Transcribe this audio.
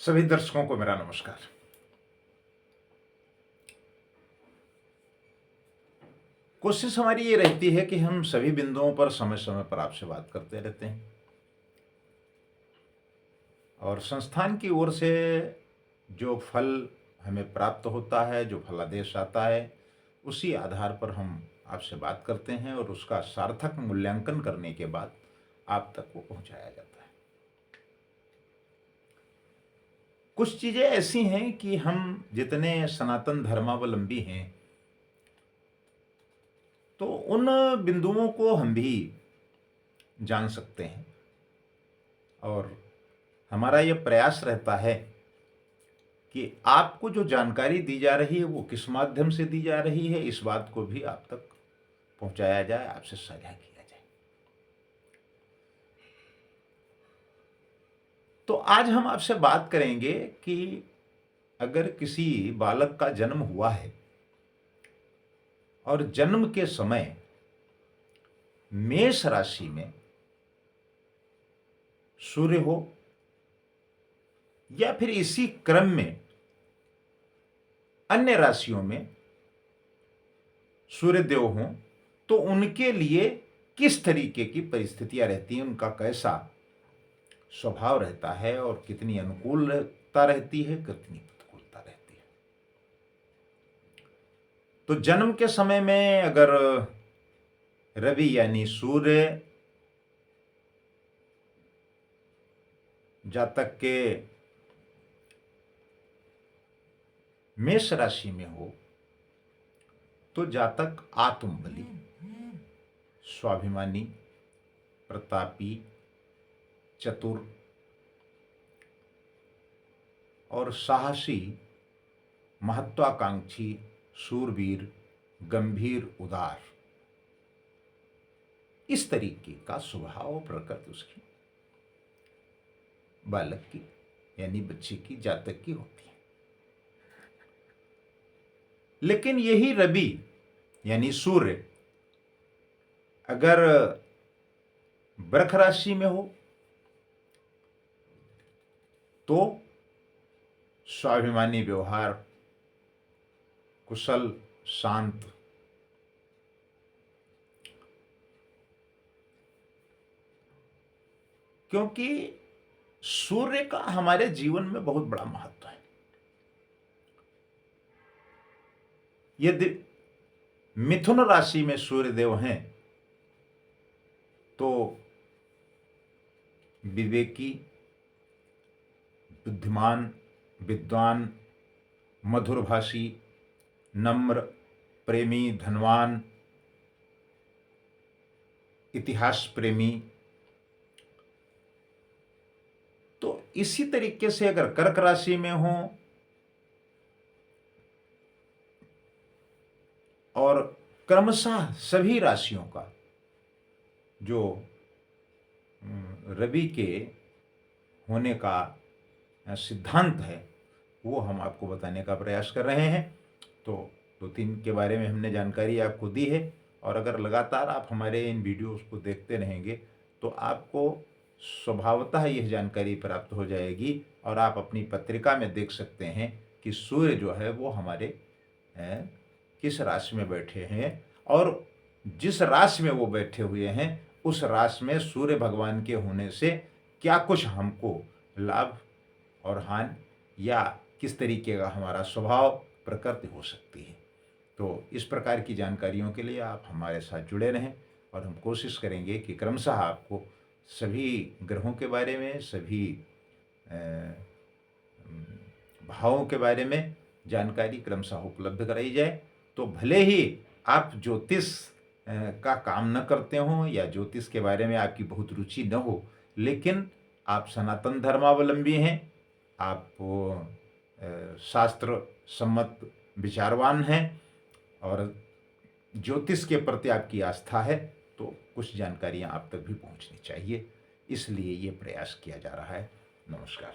सभी दर्शकों को मेरा नमस्कार। कोशिश हमारी ये रहती है कि हम सभी बिंदुओं पर समय समय पर आपसे बात करते रहते हैं और संस्थान की ओर से जो फल हमें प्राप्त होता है, जो फलादेश आता है, उसी आधार पर हम आपसे बात करते हैं और उसका सार्थक मूल्यांकन करने के बाद आप तक वो पहुंचाया जाता है। कुछ चीज़ें ऐसी हैं कि हम जितने सनातन धर्मावलंबी हैं तो उन बिंदुओं को हम भी जान सकते हैं और हमारा ये प्रयास रहता है कि आपको जो जानकारी दी जा रही है वो किस माध्यम से दी जा रही है, इस बात को भी आप तक पहुंचाया जाए, आपसे साझा किया जाए। तो आज हम आपसे बात करेंगे कि अगर किसी बालक का जन्म हुआ है और जन्म के समय मेष राशि में सूर्य हो या फिर इसी क्रम में अन्य राशियों में सूर्यदेव हों तो उनके लिए किस तरीके की परिस्थितियां रहती हैं, उनका कैसा स्वभाव रहता है और कितनी अनुकूलता रहती है, कितनी प्रतिकूलता रहती है। तो जन्म के समय में अगर रवि यानी सूर्य जातक के मेष राशि में हो तो जातक आत्मबली, स्वाभिमानी, प्रतापी, चतुर और साहसी, महत्वाकांक्षी, शूरवीर, गंभीर, उदार, इस तरीके का स्वभाव प्रकृति उसकी बालक की यानी बच्चे की, जातक की होती है। लेकिन यही रवि यानी सूर्य अगर वृष राशि में हो तो स्वाभिमानी व्यवहार, कुशल, शांत, क्योंकि सूर्य का हमारे जीवन में बहुत बड़ा महत्व है। यदि मिथुन राशि में सूर्यदेव हैं तो विवेकी, बुद्धिमान, विद्वान, मधुरभाषी, नम्र, प्रेमी, धनवान, इतिहास प्रेमी। तो इसी तरीके से अगर कर्क राशि में हो और क्रमशः सभी राशियों का जो रवि के होने का सिद्धांत है वो हम आपको बताने का प्रयास कर रहे हैं। तो दो तीन के बारे में हमने जानकारी आपको दी है और अगर लगातार आप हमारे इन वीडियोस को देखते रहेंगे तो आपको स्वभावतः यह जानकारी प्राप्त हो जाएगी और आप अपनी पत्रिका में देख सकते हैं कि सूर्य जो है वो हमारे किस राशि में बैठे हैं और जिस राशि में वो बैठे हुए हैं उस राशि में सूर्य भगवान के होने से क्या कुछ हमको लाभ और हानि या किस तरीके का हमारा स्वभाव प्रकृति हो सकती है। तो इस प्रकार की जानकारियों के लिए आप हमारे साथ जुड़े रहें और हम कोशिश करेंगे कि क्रमशः आपको सभी ग्रहों के बारे में, सभी भावों के बारे में जानकारी क्रमशः उपलब्ध कराई जाए। तो भले ही आप ज्योतिष का काम न करते हों या ज्योतिष के बारे में आपकी बहुत रुचि न हो, लेकिन आप सनातन धर्मावलंबी हैं, आप शास्त्र सम्मत विचारवान हैं और ज्योतिष के प्रति आपकी आस्था है, तो कुछ जानकारियां आप तक भी पहुंचनी चाहिए, इसलिए ये प्रयास किया जा रहा है। नमस्कार।